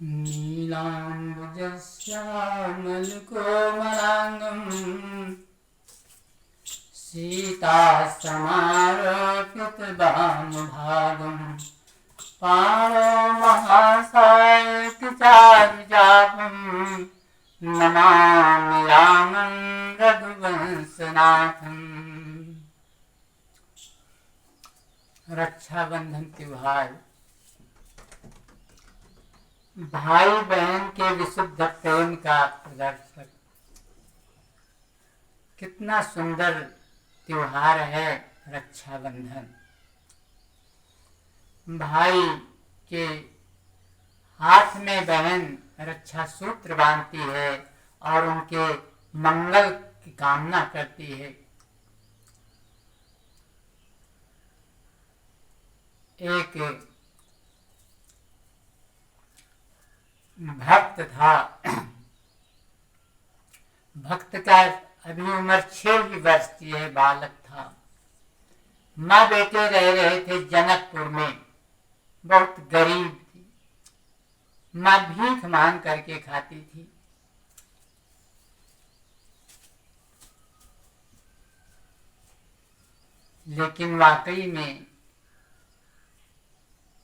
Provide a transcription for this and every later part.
नीलाम्बुजश्यामलकोमलाङ्गम् सीतासमारोपितवामभागम् पाणो महासायकचारुजापम् नमामि रामं रघुवंशनाथम्। रक्षाबंधन त्योहार भाई बहन के विशुद्ध प्रेम का प्रदर्शक। कितना सुंदर त्योहार है रक्षाबंधन। भाई के हाथ में बहन रक्षा सूत्र बांधती है और उनके मंगल की कामना करती है। एक भक्त था। भक्त का अभी उम्र 6 ही वर्ष की है, बालक था। माँ बेटे रह रहे थे जनकपुर में। बहुत गरीब थी। माँ भीख मांग करके खाती थी। लेकिन वाकई में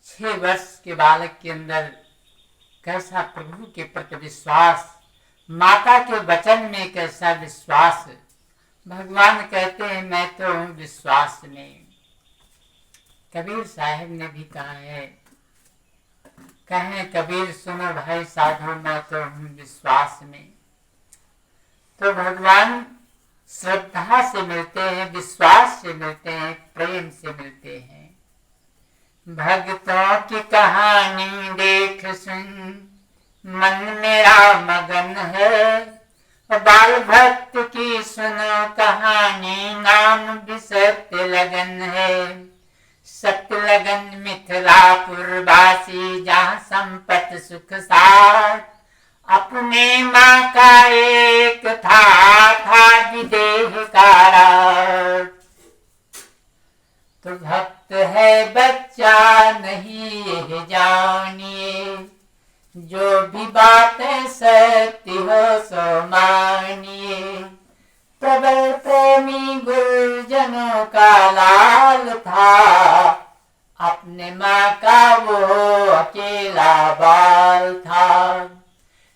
6 वर्ष के बालक के अंदर कैसा प्रभु के प्रति विश्वास, माता के वचन में कैसा विश्वास। भगवान कहते हैं मैं तो हूँ विश्वास में। कबीर साहब ने भी कहा है, कहें कबीर सुनो भाई साधु मैं तो हूँ विश्वास में। तो भगवान श्रद्धा से मिलते हैं, विश्वास से मिलते हैं, प्रेम से मिलते हैं। भक्तों की कहानी देख सुन मन मेरा मगन है। बाल भक्त की सुनो कहानी नाम भी सत्य लगन है। सत्य लगन मिथिलापुर वासी जहाँ संपत सुख साथ। अपने माँ का एक था विदेह का राज। तो भक्त है बच्चा नहीं यह जानिए। जो भी बातें सत्य हो सो मानिए। प्रबल प्रेमी गुरुजनों का लाल था। अपने माँ का वो अकेला बाल था।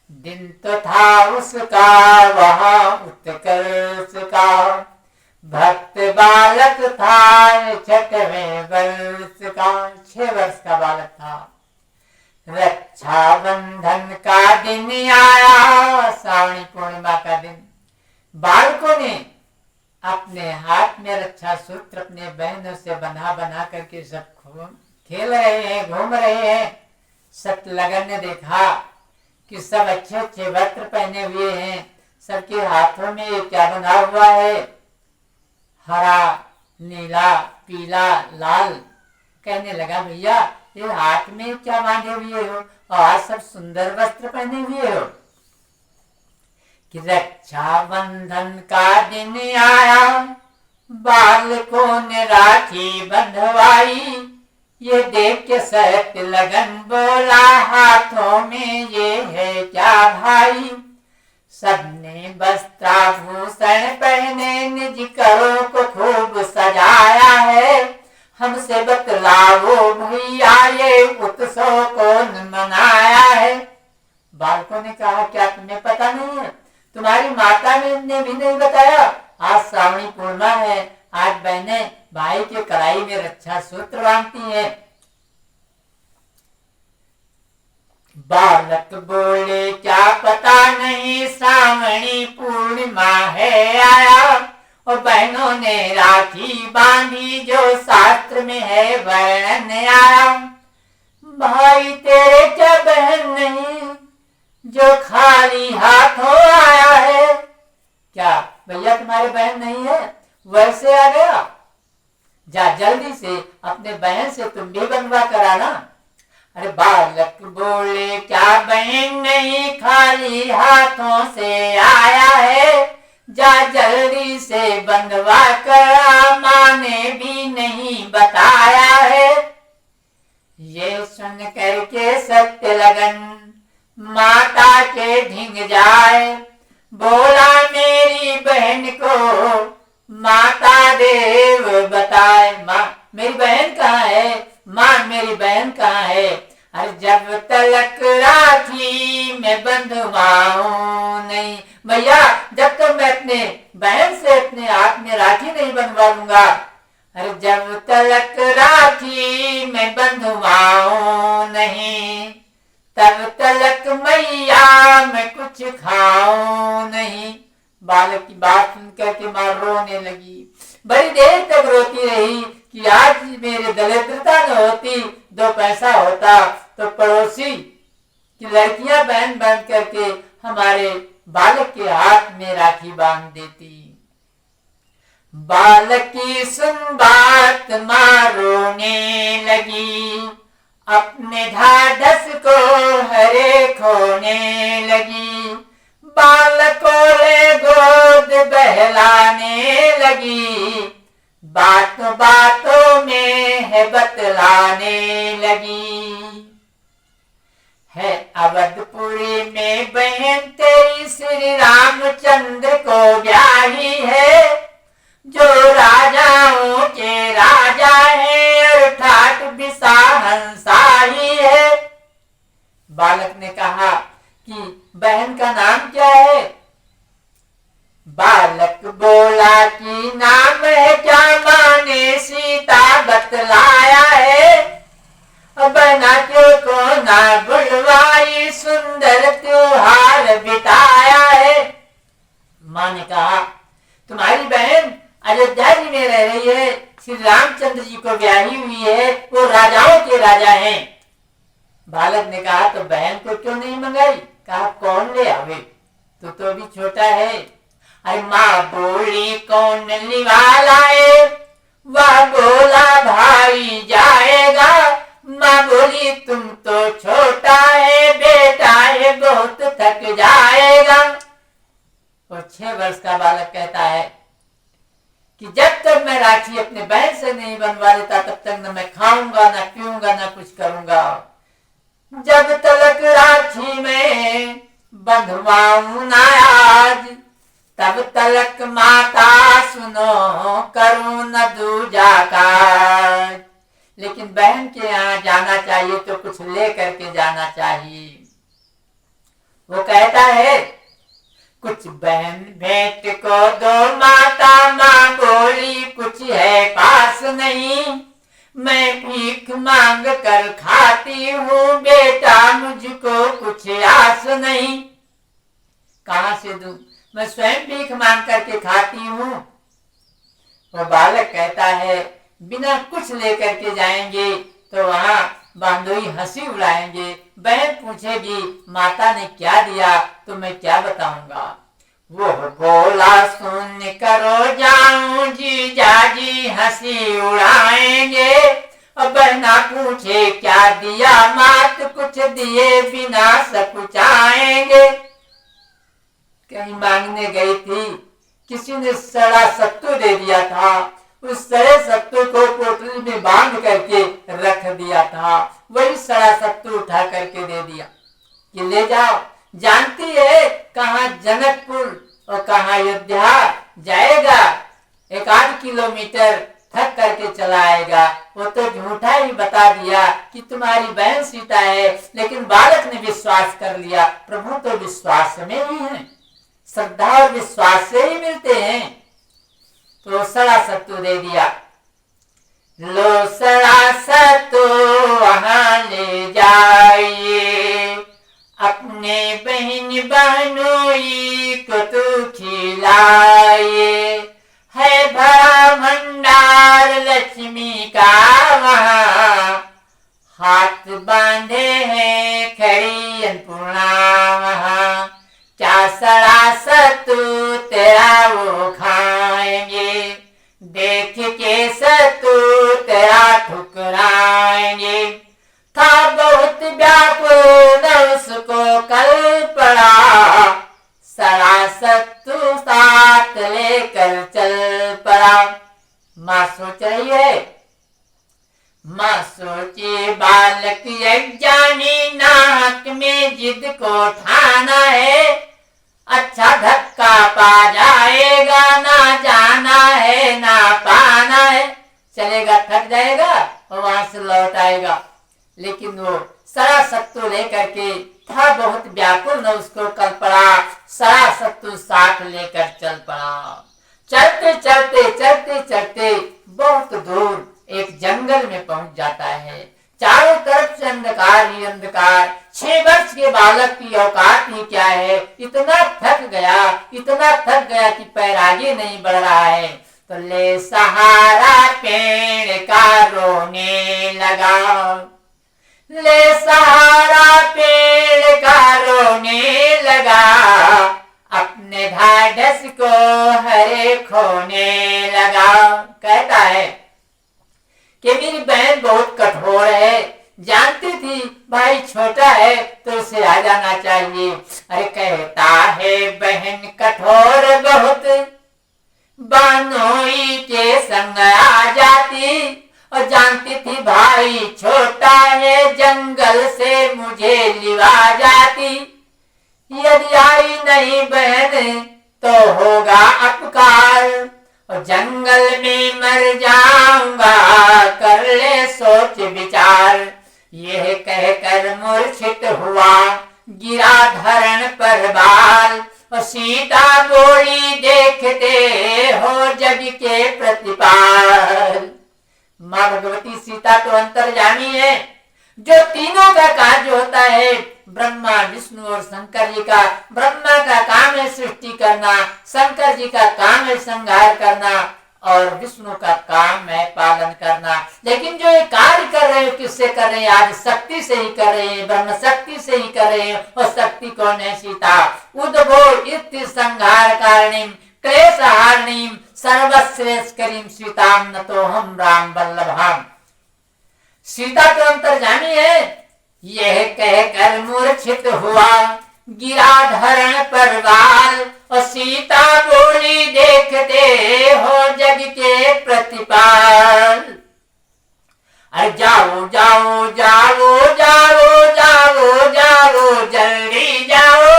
दिन तो था उसका वहाँ उत्कर्ष का। भक्त बालक था 6वें वर्ष का। 6 वर्ष का बालक था। रक्षाबंधन का दिन आया, श्रावणी पूर्णिमा का दिन। बालकों ने अपने हाथ में रक्षा सूत्र अपने बहनों से बना बना करके सब खेल रहे हैं, घूम रहे हैं। सतलगन ने देखा कि सब अच्छे अच्छे वस्त्र पहने हुए हैं। सबके हाथों में क्या बना हुआ है, हरा, नीला, पीला, लाल। कहने लगा भैया ये हाथ में क्या बांधे हुए हो और सब सुंदर वस्त्र पहने हुए हो। कि रक्षाबंधन का दिन आया, बालकों ने राखी बंधवाई। ये देख के सत्य लगन बोला हाथों में ये है क्या भाई। सबने वस्त्राभूषण पहने निज करों को खूब सजाया है। हमसे बतलाओ भैया ये उत्सव कौन मनाया है। बालकों ने कहा क्या तुम्हें पता नहीं है, तुम्हारी माता ने भी नहीं बताया। आज श्रावणी पूर्णिमा है, आज बहनें भाई के कलाई में रक्षा सूत्र बांधती हैं। बालक बोले क्या पता नहीं श्रावणी पूर्णिमा है आया। और बहनों ने राखी बांधी जो शास्त्र में है वर्णन आया। भाई तेरे क्या बहन नहीं जो खाली हाथों आया है। क्या भैया तुम्हारे बहन नहीं है, वैसे आ गया। जा जल्दी से अपने बहन से तुम भी बनवा कर आना। अरे बालक बोले क्या बहन नहीं खाली हाथों से आया है। जा जल्दी से बंधवा कर, माँ ने भी नहीं बताया है। ये सुन करके सत्य लगन माता के ढिंग जाए। बोला मेरी बहन को माता देव बताए। माँ मेरी बहन कहाँ है, माँ मेरी बहन कहाँ है। अरे जब तलक राखी मैं बंधवाऊं नहीं, भैया जब तक मैं अपने बहन से अपने हाथ में राखी नहीं बनवा लूंगा, अरे जब तलक राखी मैं बंधवाऊं नहीं, तब तलक मैया मैं कुछ खाऊं नहीं। बालक की बात सुनकर के माँ रोने लगी। बड़ी देर तक रोती रही कि आज मेरे दरिद्रता न होती, 2 पैसा होता तो पड़ोसी की लड़कियां बहन बन करके हमारे बालक के हाथ में राखी बांध देती। बालक की सुन बात माँ रोने लगी, अपने ढाढ़स को हरे खोने लगी। बालकों ले गोद बहलाने लगी, बातों बातों में है बतलाने लगी। है अवधपुरी में बहन तेरी श्री रामचंद्र को ब्याही है, जो राजाओं के राजा है और ठाट बिसाहनशाही है। बालक ने कहा कि बहन का नाम क्या है। बालक बोला कि नाम है क्या, माँ ने सीता बतलाया है। बहना क्यों को ना बुलवाई, सुंदर त्योहार बिताया है। माँ ने कहा तुम्हारी बहन अयोध्या जी में रह रही है, श्री रामचंद्र जी को ब्याही हुई है, वो राजाओं के राजा हैं। बालक ने कहा तो बहन को क्यों नहीं मंगाई। कहा कौन ले आवे, तो अभी छोटा है। अरे माँ बोली कौन लिवा लाए, वह बोला भाई जाएगा। माँ बोली तुम तो छोटा है, बेटा है बहुत थक जाएगा। और 6 वर्ष का बालक कहता है कि जब तक मैं राखी अपने बहन से नहीं बनवा लेता, तब तक न मैं खाऊंगा, न पीऊंगा, न कुछ करूंगा। जब तलक राखी में बंधवाऊं ना आज, तब तलक माता सुनो करूं न दूजा काज। लेकिन बहन के यहाँ जाना चाहिए तो कुछ ले करके जाना चाहिए। वो कहता है कुछ बहन भेंट को दो माता। माँ बोली कुछ है पास नहीं, मैं भीख मांग कर खाती हूँ, बेटा मुझको कुछ आस नहीं। कहाँ से दूं, मैं स्वयं भीख मांग करके खाती हूँ। वो बालक कहता है बिना कुछ लेकर के जाएंगे तो वहाँ बांधोई हंसी उड़ाएंगे। बहन पूछेगी माता ने क्या दिया, तो मैं क्या बताऊंगा। वो बोला सुन करो जाऊं जीजा जी हंसी उड़ाएंगे। अब बहना पूछे क्या दिया, मात कुछ दिए बिना सकुचाएंगे। कहीं मांगने गई थी, किसी ने सड़ा सत्तू दे दिया था, उस सड़े सत्तू को पोटली में बांध करके रख दिया था। वही सड़ा सत्तू उठा करके दे दिया कि ले जाओ। जानती है कहाँ जनकपुर और कहाँ अयोध्या जाएगा, 1-8 किलोमीटर थक करके चला आएगा। वो तो झूठा ही बता दिया कि तुम्हारी बहन सीता है, लेकिन बालक ने विश्वास कर लिया। प्रभु तो विश्वास में ही है, श्रद्धा और विश्वास से ही मिलते हैं। तो सड़ा सत्तू दे दिया। लो सड़ा सत्तू वहां ले जाइए, अपने बहन बहनोई को तू खिलाइए। है भरा भंडार लक्ष्मी का वहाँ, हाथ बांधे हैं खड़ी अन्नपूर्णा वहाँ। क्या सड़ा सत्तू तेरा वो खाएंगे, देख के सत्तू तेरा ठुकराएंगे। था बहुत व्याकुल उसको कल पड़ा, सड़ा सत्तू साथ लेकर चल पड़ा। माँ सोच रही है, माँ सोचे बालक अज्ञानी नाहक में जिद को ठाना है, अच्छा धक्का पा जाएगा, ना जाना है ना पाना है। चलेगा, थक जाएगा और वहां से लौट आएगा, लेकिन वो सारा सत्तू लेकर के था बहुत व्याकुल, न उसको कल पड़ा, सारा सत्तू साथ लेकर चल पड़ा। चलते चलते चलते चलते बहुत दूर एक जंगल में पहुंच जाता है। चारों तरफ से अंधकार ही अंधकार। 6 वर्ष के बालक की औकात ही क्या है, इतना थक गया कि पैर आगे नहीं बढ़ रहा है। तो ले सहारा पेड़ का रोने लगा, ले सहारा पेड़ का रोने लगा, अपने ढाढ़स को हरे खोने लगा। कहता है कि मेरी बहन बहुत कठोर है, जानती थी भाई छोटा है तो उसे आ जाना चाहिए। अरे कहता है बहन कठोर बहुत, बानोई के संग आ जाती, और जानती थी भाई छोटा है जंगल से मुझे लिवा जाती। यदि आई नहीं बहन तो होगा अपकार, और जंगल में मर जाऊंगा, कर ले सोच विचार। यह कहकर मूर्छित हुआ, गिरा धरण पर बाल, और सीता बोली देखते हो जग के प्रतिपाल। माँ भगवती सीता तो अंतर्यामी है, जो तीनों का कार्य होता है, ब्रह्मा विष्णु और शंकर जी का। ब्रह्मा का काम है सृष्टि करना, शंकर जी का काम है संहार करना, और विष्णु का काम है पालन करना। लेकिन जो ये कार्य कर रहे हो किससे कर रहे हैं? आज शक्ति से ही कर रहे हैं, ब्रह्म शक्ति से ही कर रहे हैं। और शक्ति कौन है? सीता। उद्भो इति संहार कारणीम क्लेश हारणीम सर्वश्रेष्ठ करीम सीताम न तो हम राम वल्लभाम। सीता तो अंतर्यामी है। यह कहकर मूर्छित हुआ, गिरा धरण पर बाल, और सीता बोली देखते हो जग के प्रतिपाल। अरे जाओ जाओ जाओ जाओ जाओ जाओ जल्दी जाओ,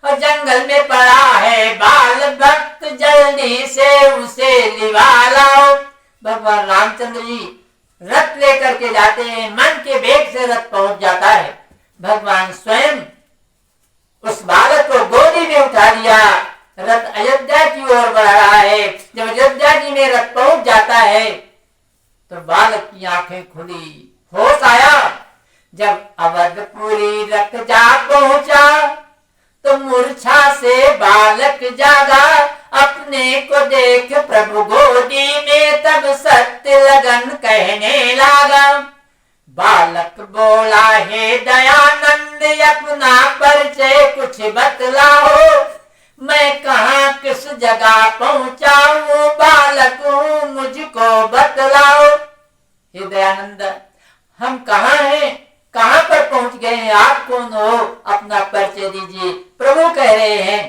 और जंगल में पड़ा है बाल भक्त, जल्दी से उसे लिवा लाओ। भगवान रामचंद्र जी रथ लेकर के जाते हैं, मन के वेग से रथ पहुंच जाता है। भगवान स्वयं उस बालक को गोदी में उठा लिया, रथ अयोध्या की ओर बढ़ रहा है। जब अयोध्या जी में रथ पहुंच जाता है तो बालक की आंखें खुली, होश आया। जब अवधपुरी रथ जा पहुंचा तो मूर्छा से बालक जागा, अपने को देख प्रभु गोदी में, तब सत्य लगन कहने लगा। बालक बोला हे दयानंद अपना परिचय कुछ बतलाओ, मैं कहाँ किस जगह पहुँचा हूँ, बालक हूँ मुझको बतलाओ। हे दयानंद हम कहाँ हैं, कहाँ पर पहुँच गए हैं, आप कौन हो, अपना परिचय दीजिए। प्रभु कह रहे हैं,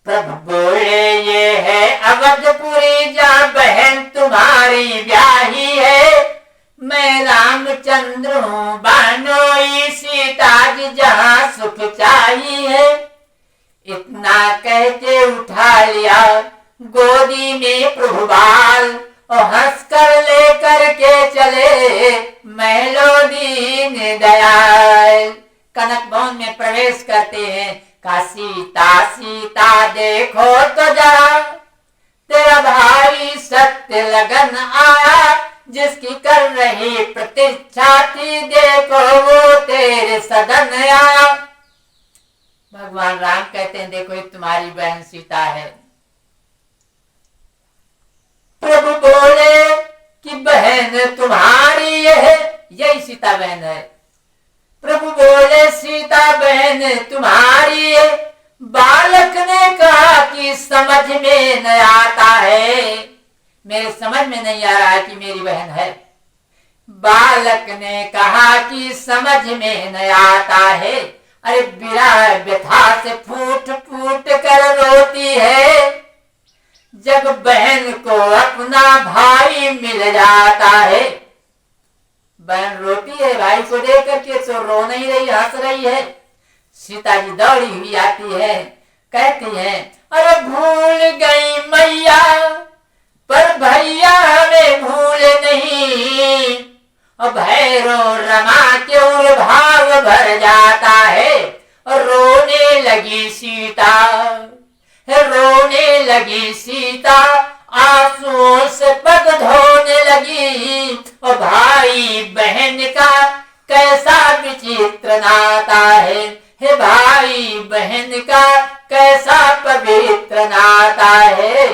प्रभु बोले ये है अवधपुरी जहाँ बहन तुम्हारी ब्याही है, मैं रामचंद्र हूँ बानोई, सीता जी जहाँ सुख चाहिए। इतना कह के उठा लिया गोदी में प्रभु बाल, और हंस कर लेकर के चले महलो दीन दयाल। कनक भवन में प्रवेश करते हैं। का सीता सीता देखो तो जरा, तेरा भाई सत्य लगन आया, जिसकी कर रही प्रतीक्षा थी देखो वो तेरे सदन आया। भगवान राम कहते हैं देखो ये तुम्हारी बहन सीता है। प्रभु बोले कि बहन तुम्हारी है, यही सीता बहन है। प्रभु बोले सीता बहन तुम्हारी है। बालक ने कहा कि समझ में न आता है, मेरे समझ में नहीं आ रहा है कि मेरी बहन है। बालक ने कहा कि समझ में न आता है। अरे विरह व्यथा से फूट फूट कर रोती है, जब बहन को अपना भाई मिल जाता है। बहन रोती है भाई को देख करके, तो रो नहीं रही, हंस रही है। सीता जी दौड़ी हुई आती है, कहती है अरे भूल गई मैया, पर भैया हमें भूले नहीं। और भैरो रमा के उर भाव भर जाता है। और रोने लगी सीता, रोने लगी सीता, आंसुओं से पग धोने लगी। और भाई बहन का कैसा विचित्र नाता है, हे भाई बहन का कैसा पवित्र नाता है।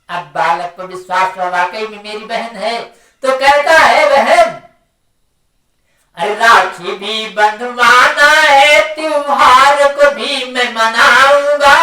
अब बालक को विश्वास हुआ वाकई में मेरी बहन है, तो कहता है बहन अरे राखी भी बंधवाना है, त्योहार को भी मैं मनाऊंगा।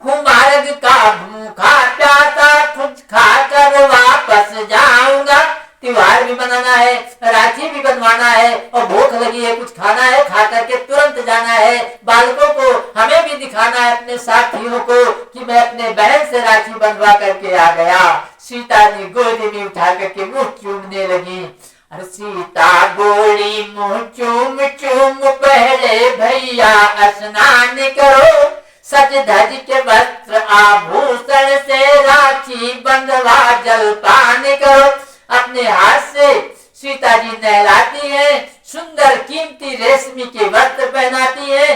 हूँ मार्ग का भूखा प्यासा, कुछ खाकर वापस जाऊंगा। त्योहार भी मनाना है, राखी भी बनवाना है, और भूख लगी है, कुछ खाना है, खा करके तुरंत जाना है। बालकों को हमें भी दिखाना है, अपने साथियों को, कि मैं अपने बहन से राखी बनवा करके आ गया। सीता ने गोदी में उठा करके मुंह चूमने लगी। अरे सीता बोली मुंह चूम चूम पहले भैया स्नान करो, सज धज के वस्त्र आभूषण से राखी बंधवा जलपान करो। अपने हाथ से सीता जी नहलाती है, सुंदर कीमती रेशमी के वस्त्र पहनाती है।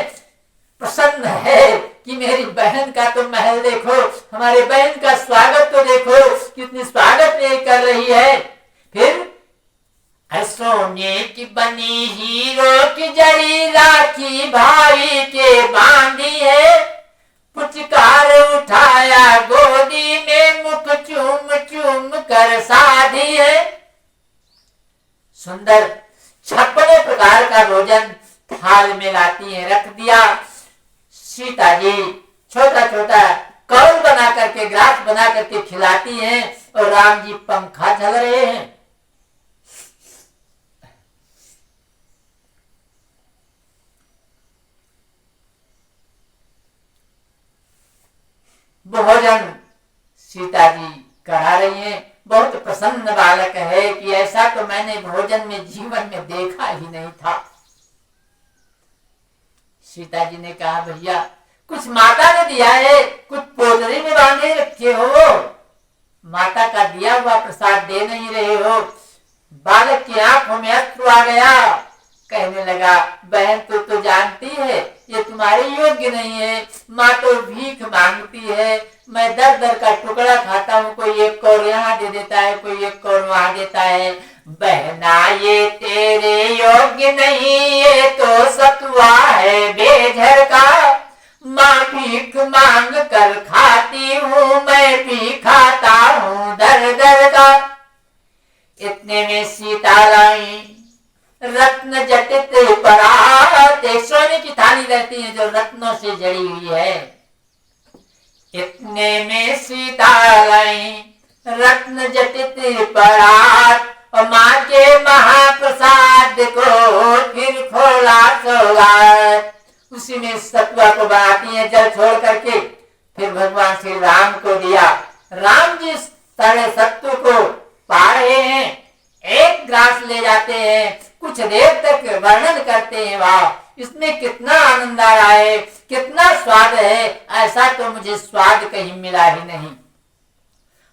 प्रसन्न है कि मेरी बहन का तो महल देखो, हमारे बहन का स्वागत तो देखो, कितनी स्वागत ये कर रही है। फिर सोने की बनी हीरो की जड़ी राखी भाई के बांधी है। पुचकार उठाया गोदी में, मुख चूम चूम कर साधी है। सुंदर 56 प्रकार का भोजन थाल में लाती है, रख दिया। सीता जी छोटा छोटा कौल बना करके, ग्रास बना करके खिलाती हैं, और राम जी पंखा झल रहे हैं। भोजन सीता जी करा रही हैं। बहुत प्रसन्न बालक है कि ऐसा तो मैंने भोजन में जीवन में देखा ही नहीं था। सीता जी ने कहा भैया कुछ माता ने दिया है, कुछ पोटली में बांधे रखे हो, माता का दिया हुआ प्रसाद दे नहीं रहे हो। बालक की आंखों में अश्रु आ गया, कहने लगा बहन तो जानती है ये तुम्हारे योग्य नहीं है, माँ तो भीख मांगती है, मैं दर दर का टुकड़ा खाता हूँ, कोई एक कौर यहाँ दे देता है, कोई एक कौर वहाँ देता है। बहना ये तेरे योग्य नहीं, ये तो सतुआ है बेझर का, माँ भीख मांग कर खाती हूँ, मैं भी खाता हूँ दर दर का। इतने में सीता लाई रत्न जटित परात, सोने की थाली रहती है जो रत्नों से जड़ी हुई है। इतने में सीता लाई रत्न जटित परात, और माँ के महाप्रसाद को फिर खोला सौगात। उसी में सतुआ को बनाती है जल छोड़ करके, फिर भगवान श्री राम को दिया। राम जी साढ़े सत्तू को पा रहे हैं, एक ग्रास ले जाते हैं, कुछ देर तक वर्णन करते हैं, वाह इसमें कितना आनंद आ रहा है, कितना स्वाद है, ऐसा तो मुझे स्वाद कहीं मिला ही नहीं।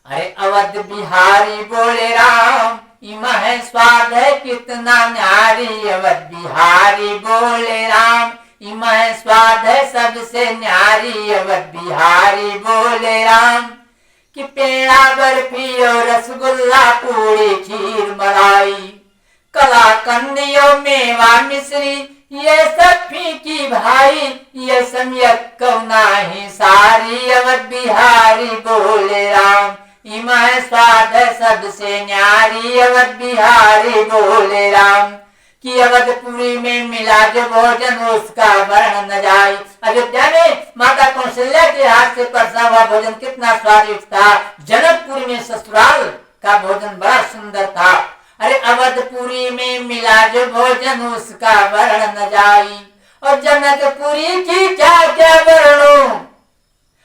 अरे अवध बिहारी बोले राम, इमा है स्वाद है कितना न्यारी। अवध बिहारी बोले राम, इमा है स्वाद है सबसे न्यारी। अवध बिहारी बोले राम कि पेड़ा बर्फी और रसगुल्ला पूरी खीर मलाई, कला कंदियों मेवा मिश्री, ये सब फीकी भाई, ये सम्यक कौना ही सारी। अवध बिहारी बोले राम, इमा है स्वाद है सबसे न्यारी। अवध बिहारी बोले राम कि अवधपुरी में मिला जो भोजन उसका वर्णन न जाए। अयोध्या में माता कौशल्या के हाथ से परसा हुआ भोजन कितना स्वादिष्ट था। जनकपुरी में ससुराल का भोजन बड़ा सुंदर था। अरे अवधपुरी में मिला जो भोजन उसका वर्णन न जाए, और जनकपुरी की क्या क्या वर्णो,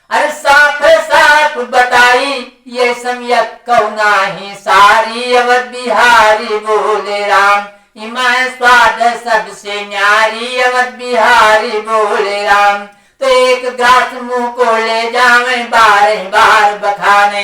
अरे साफ साफ बताई, ये समयत कहु नाही सारी, अवध बिहारी बोले राम। इमा स्वाद सबसे न्यारी, अवध बिहारी बोले राम। तो एक ग्रास मुंह को ले जावे बारह बार बखाने,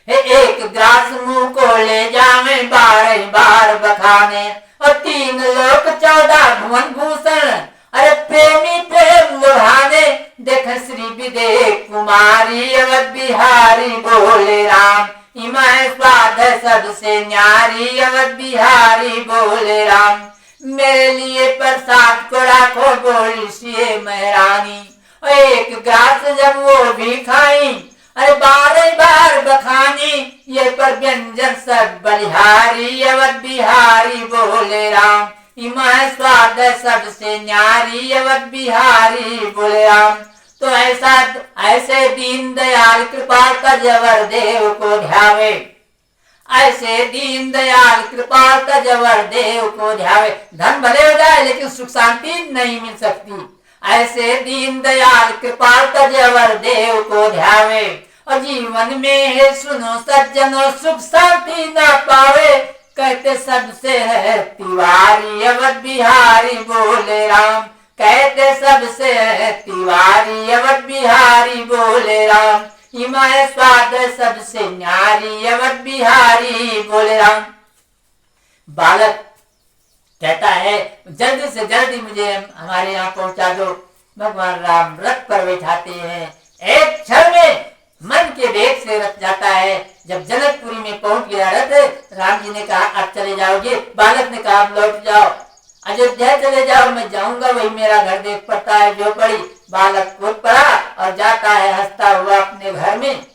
एक ग्रास मुंह को ले जावे बारह बार बखाने। और 3 लोक 14 भुवन भूषण, अरे प्रेमी प्रेम लुभाने। देख श्री विदेह कुमारी, अवध बिहारी बोले राम। इमा स्वाद सबसे न्यारी, अवध बिहारी बोले राम। मेरे लिए प्रसाद को राखो बोली सी महारानी। और एक ग्रास जब वो भी खाई, अरे 12 बार बखानी। ये पर व्यंजन सब बलिहारी, अवध बिहारी बोले राम। इमा स्वाद सबसे न्यारी, अवध बिहारी बोले राम। तो ऐसे दीन दयाल कृपा तजवर देव को ध्यावे, ऐसे दीन दयाल कृपा तजवर देव को ध्यावे। धन भले हो जाए लेकिन सुख शांति नहीं मिल सकती। ऐसे दीन दयाल कृपा तजवर देव को ध्यावे। और जीवन में है सुनो सज्जनों, सुख शांति ना पावे। कहते सबसे है तिवारी, अवध बिहारी बोले राम। कहते सबसे है तिवारी, अवध बिहारी बोले राम। इमा स्वाद सबसे न्यारी, अवध बिहारी बोले राम। बालक कहता है जल्दी से जल्दी मुझे हमारे यहाँ पहुंचा दो। भगवान राम रथ पर बैठाते हैं। एक क्षण में मन के वेग से रथ जाता है। जब जनकपुरी में पहुंच गया रथ, राम जी ने कहा अब चले जाओगे। बालक ने कहा अब लौट जाओ, अयोध्या चले जाओ। मैं जाऊंगा, वही मेरा घर देख पड़ता है जो पड़ी। बालक कूद पड़ा और जाता है हंसता हुआ अपने घर में।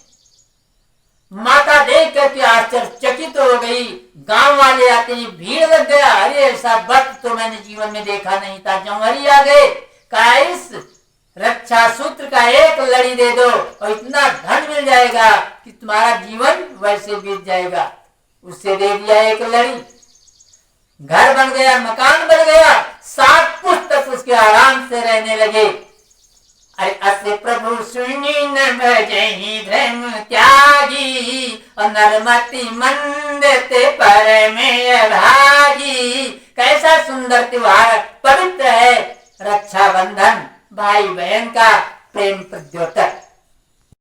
माता देख करके आश्चर्यचकित हो गई। गांव वाले आते ही भीड़ लग गया। अरे ऐसा वक्त तो मैंने जीवन में देखा नहीं था। जौहरी आ गए, कहा इस रक्षा सूत्र का एक लड़ी दे दो और इतना धन मिल जाएगा कि तुम्हारा जीवन वैसे बीत जाएगा। उससे दे दिया एक लड़ी, घर बन गया, मकान बन गया। 7 पुस्तक उसके आराम से रहने लगे। अरे असे प्रभु सुनी न भजहि धर्म त्यागी, और नरमति मंदते पर में अभागी। कैसा सुंदर त्योहार, पवित्र है रक्षाबंधन, भाई बहन का प्रेम प्रद्योतक।